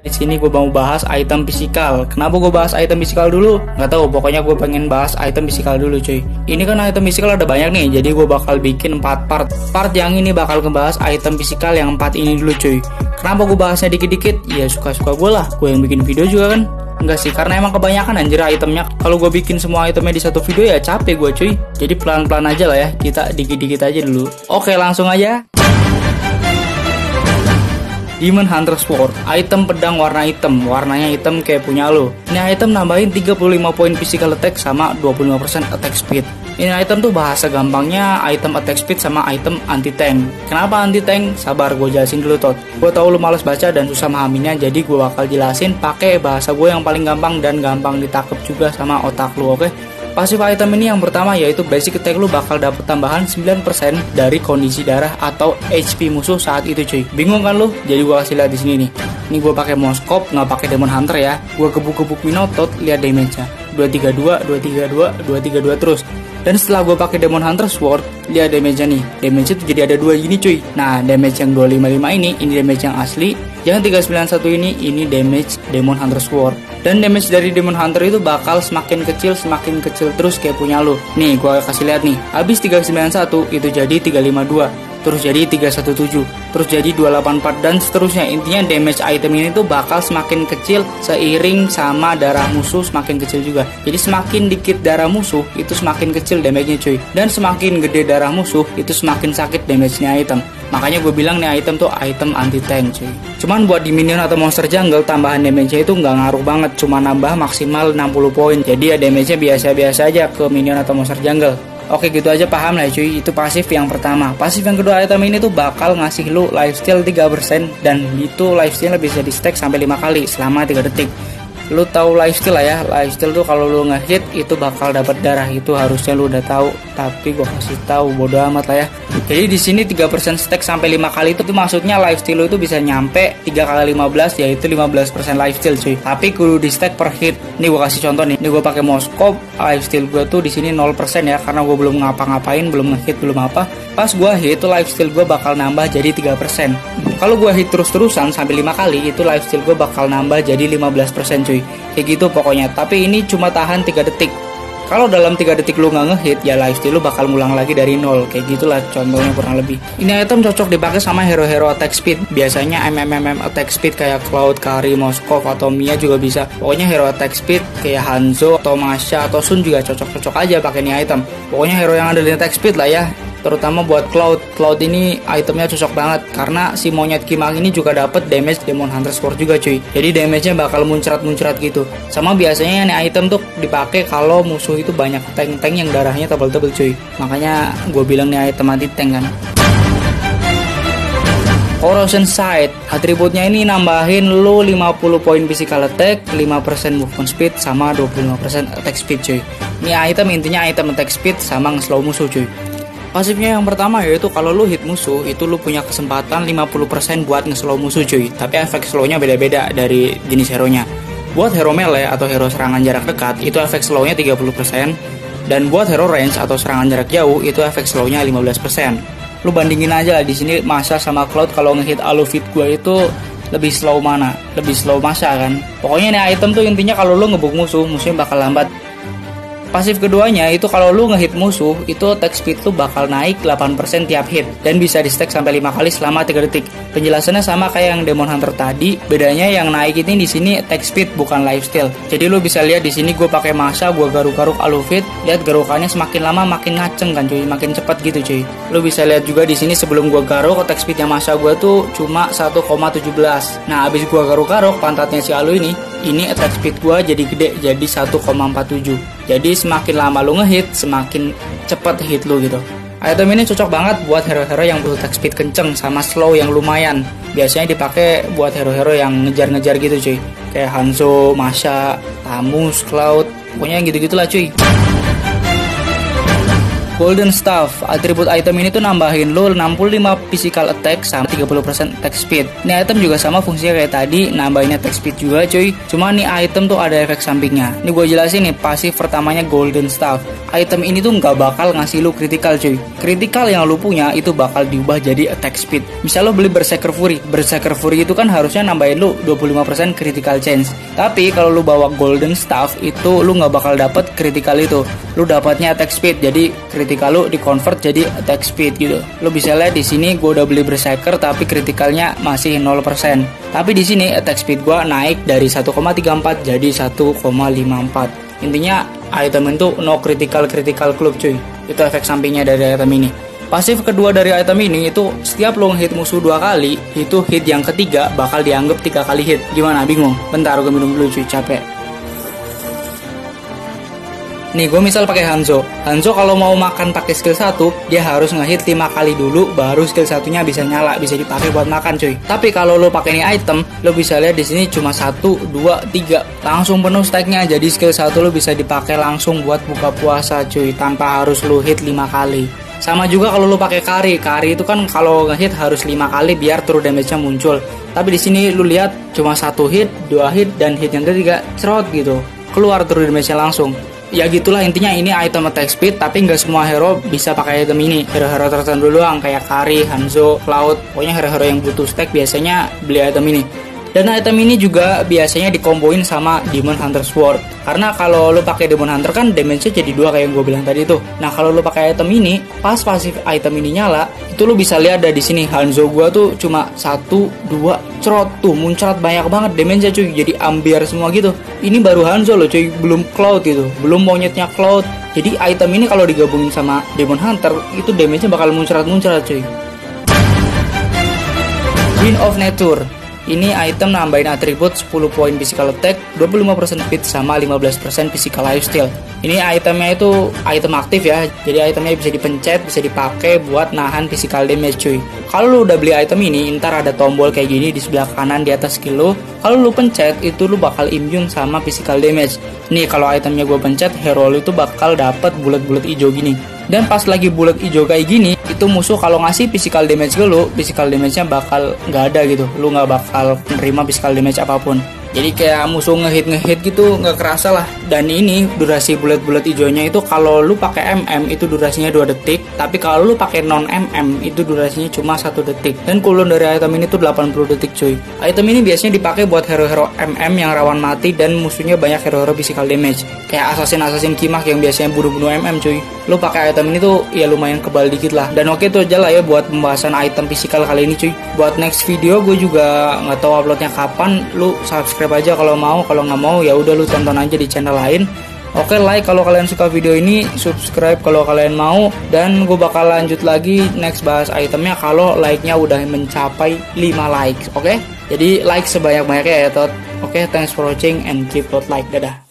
Di sini gue mau bahas item fisikal. Kenapa gue bahas item fisikal dulu? Nggak tahu, pokoknya gue pengen bahas item fisikal dulu cuy. Ini kan item fisikal ada banyak nih, jadi gue bakal bikin 4 part. Part yang ini bakal ngebahas item fisikal yang 4 ini dulu cuy. Kenapa gue bahasnya dikit-dikit? Ya suka-suka gue lah, gue yang bikin video juga kan. Enggak sih, karena emang kebanyakan anjir itemnya. Kalau gue bikin semua itemnya di satu video ya capek gue cuy. Jadi pelan-pelan aja lah ya, kita dikit-dikit aja dulu. Oke, langsung aja. Demon Hunter Sword, item pedang warna hitam, warnanya hitam kayak punya lo. Ini item nambahin 35 poin physical attack sama 25% attack speed. Ini item tuh bahasa gampangnya item attack speed sama item anti tank. Kenapa anti tank? Sabar, gue jelasin dulu tot. Gue tau lu males baca dan susah memahaminya, jadi gue bakal jelasin pakai bahasa gue yang paling gampang dan gampang ditakep juga sama otak lu, oke? Pasif item ini yang pertama yaitu basic attack lu bakal dapet tambahan 9% dari kondisi darah atau HP musuh saat itu cuy. Bingung kan lu? Jadi gua kasih lihat di sini nih. Ini gua pakai mouse-scope, nggak pakai Demon Hunter ya. Gua gebuk-gebuk Minotaur, lihat damage-nya. 232, 232, 232 terus. Dan setelah gue pakai Demon Hunter Sword, lihat damage-nya nih. Damage itu jadi ada 2 gini cuy. Nah, damage yang 255 ini damage yang asli. Yang 391 ini damage Demon Hunter Sword. Dan damage dari Demon Hunter itu bakal semakin kecil terus kayak punya lo. Nih, gue kasih lihat nih. Habis 391 itu jadi 352. Terus jadi 317, terus jadi 284 dan seterusnya. Intinya damage item ini tuh bakal semakin kecil seiring sama darah musuh semakin kecil juga. Jadi semakin dikit darah musuh itu semakin kecil damage-nya cuy. Dan semakin gede darah musuh itu semakin sakit damage-nya item. Makanya gue bilang nih item tuh item anti tank cuy. Cuman buat di minion atau monster jungle tambahan damage-nya itu nggak ngaruh banget, cuma nambah maksimal 60 poin. Jadi ya damage-nya biasa-biasa aja ke minion atau monster jungle. Oke, gitu aja paham lah cuy. Itu pasif yang pertama. Pasif yang kedua, item ini tuh bakal ngasih lu lifesteal 3% dan itu lifesteal bisa di stack sampai 5 kali selama 3 detik. Lu tahu lifesteal lah ya. Lifesteal tuh kalau lu ngehit itu bakal dapat darah. Itu harusnya lu udah tahu, tapi gua kasih tahu, bodo amat lah ya. Jadi di sini 3% stack sampai 5 kali itu maksudnya lifesteal lu itu bisa nyampe 3 kali 15 yaitu 15% lifesteal cuy. Tapi kudu di stack per hit. Nih gua kasih contoh nih. Nih gua pakai mouse scope, lifesteal gua tuh di sini 0% ya karena gua belum ngapa-ngapain, belum ngehit, belum apa. Pas gua hit itu lifesteal gua bakal nambah jadi 3%. Kalau gua hit terus-terusan sampai 5 kali itu lifesteal gua bakal nambah jadi 15% cuy. Kayak gitu pokoknya. Tapi ini cuma tahan 3 detik. Kalau dalam 3 detik lu nggak ngehit, ya lifesteal lu bakal ngulang lagi dari 0. Kayak gitulah contohnya kurang lebih. Ini item cocok dipakai sama hero-hero attack speed. Biasanya MMM attack speed kayak Cloud, Kari, Moskov, atau Mia juga bisa. Pokoknya hero attack speed kayak Hanzo, atau Masha, atau Sun juga cocok-cocok aja pakai ini item. Pokoknya hero yang ada di attack speed lah ya. Terutama buat Cloud. Cloud ini itemnya cocok banget karena si monyet Kimang ini juga dapat damage Demon Hunter Sword juga cuy. Jadi damage-nya bakal muncrat-muncrat gitu. Sama biasanya ini item tuh dipakai kalau musuh itu banyak tank-tank yang darahnya tebal-tebal cuy. Makanya gue bilang nih item anti tank kan. Corrosion Sight, atributnya ini nambahin lu 50 poin physical attack, 5% movement speed sama 25% attack speed cuy. Ini item intinya item attack speed sama nge-slow musuh cuy. Pasifnya yang pertama yaitu kalau lu hit musuh itu lu punya kesempatan 50% buat nge-slow musuh cuy. Tapi efek slownya beda-beda dari jenis hero-nya. Buat hero melee atau hero serangan jarak dekat itu efek slownya 30%. Dan buat hero range atau serangan jarak jauh itu efek slownya 15%. Lu bandingin aja lah di sini Masha sama Cloud kalau ngehit Alufit gue itu lebih slow mana? Lebih slow Masha kan. Pokoknya ini item tuh intinya kalau lu ngebuk musuhnya bakal lambat. Pasif keduanya itu kalau lu ngehit musuh itu attack speed lu bakal naik 8% tiap hit dan bisa di stack sampai 5 kali selama 3 detik. Penjelasannya sama kayak yang Demon Hunter tadi, bedanya yang naik ini di sini attack speed bukan lifesteal. Jadi lu bisa lihat di sini gue pakai Masha, gue garuk-garuk Alufit, lihat garukannya semakin lama makin ngaceng kan cuy, makin cepat gitu cuy. Lu bisa lihat juga di sini sebelum gue garuk attack speednya Masha gue tuh cuma 1,17. Nah, abis gue garuk-garuk pantatnya si Alu ini attack speed gue jadi gede jadi 1,47. Jadi semakin lama lu ngehit, semakin cepet hit lu gitu. Item ini cocok banget buat hero-hero yang butuh attack speed kenceng sama slow yang lumayan. Biasanya dipakai buat hero-hero yang ngejar-ngejar gitu cuy. Kayak Hanzo, Masha, Tamus, Cloud, pokoknya gitu-gitulah cuy. Golden Staff, atribut item ini tuh nambahin lo 65 physical attack sama 30% attack speed. Ini item juga sama fungsinya kayak tadi, nambahin attack speed juga cuy. Cuma nih item tuh ada efek sampingnya. Ini gue jelasin nih, pasif pertamanya Golden Staff. Item ini tuh nggak bakal ngasih lo critical cuy. Critical yang lo punya itu bakal diubah jadi attack speed. Misal lo beli Berserker Fury. Berserker Fury itu kan harusnya nambahin lo 25% critical chance. Tapi kalau lo bawa Golden Staff itu lo nggak bakal dapet critical itu. Lo dapatnya attack speed, jadi critical lo di convert jadi attack speed gitu. Lo bisa lihat di sini gue udah beli Berserker tapi critical-nya masih 0%. Tapi di sini attack speed gue naik dari 1,34 jadi 1,54. Intinya item itu no critical club cuy. Itu efek sampingnya dari item ini. Pasif kedua dari item ini itu setiap lo hit musuh 2 kali, itu hit yang ketiga bakal dianggap 3 kali hit. Gimana, bingung? Bentar gue minum dulu cuy, capek. Nih gue misal pakai Hanzo kalau mau makan pakai skill 1 dia harus ngehit 5 kali dulu baru skill satunya bisa nyala, bisa dipakai buat makan cuy. Tapi kalau lo pakai ini item, lo bisa lihat di sini cuma 1, 2, 3 langsung penuh stacknya. Jadi skill 1 lo bisa dipakai langsung buat buka puasa cuy, tanpa harus lo hit 5 kali. Sama juga kalau lo pakai Kari itu kan kalau ngehit harus 5 kali biar true damage-nya muncul. Tapi di sini lo lihat cuma 1 hit, 2 hit dan hit yang ketiga cerot gitu. Keluar true damage-nya langsung. Ya gitulah intinya, ini item attack speed tapi nggak semua hero bisa pakai item ini. Hero-hero tertentu doang kayak Kari, Hanzo, Cloud, pokoknya hero-hero yang butuh stack biasanya beli item ini. Dan item ini juga biasanya dikomboin sama Demon Hunter Sword. Karena kalau lo pakai Demon Hunter kan damage-nya jadi 2 kayak yang gue bilang tadi tuh. Nah kalau lo pakai item ini, pas pasif item ini nyala, itu lo bisa lihat ada di sini Hanzo gua tuh cuma 1, 2 cerot tuh muncrat banyak banget damage-nya cuy. Jadi ambiar semua gitu. Ini baru Hanzo loh cuy, belum Cloud gitu, belum monyetnya Cloud. Jadi item ini kalau digabungin sama Demon Hunter itu damage-nya bakal muncrat-muncrat cuy. Wind of Nature. Ini item nambahin atribut 10 poin physical attack, 25% speed sama 15% physical lifesteal. Ini itemnya itu item aktif ya. Jadi itemnya bisa dipencet, bisa dipakai buat nahan physical damage cuy. Kalau lu udah beli item ini, ntar ada tombol kayak gini di sebelah kanan di atas skill lu. Kalau lu pencet, itu lu bakal immune sama physical damage. Nih kalau itemnya gue pencet, hero lu itu bakal dapat bulat-bulat hijau gini. Dan pas lagi bulat hijau kayak gini, itu musuh kalau ngasih physical damage ke lu, physical damage-nya bakal nggak ada gitu. Lu nggak bakal menerima physical damage apapun. Jadi kayak musuh ngehit gitu nggak kerasa lah. Dan ini durasi bulat-bulat hijaunya itu kalau lu pakai MM itu durasinya 2 detik, tapi kalau lu pakai non MM itu durasinya cuma 1 detik. Dan cooldown dari item ini tuh 80 detik cuy. Item ini biasanya dipakai buat hero-hero MM yang rawan mati dan musuhnya banyak hero-hero physical damage. Kayak assassin Kimak yang biasanya bunuh-bunuh MM cuy. Lu pakai item ini tuh ya lumayan kebal dikit lah. Dan oke itu aja lah ya buat pembahasan item physical kali ini cuy. Buat next video gue juga nggak tahu uploadnya kapan. Lu subscribe aja kalau mau, kalau nggak mau ya udah lu tonton aja di channel lain. Oke, like kalau kalian suka video ini, subscribe kalau kalian mau, dan gue bakal lanjut lagi next bahas itemnya kalau like-nya udah mencapai 5 likes. Oke, jadi like sebanyak-banyaknya ya tot. Oke, thanks for watching and keep like. Dadah.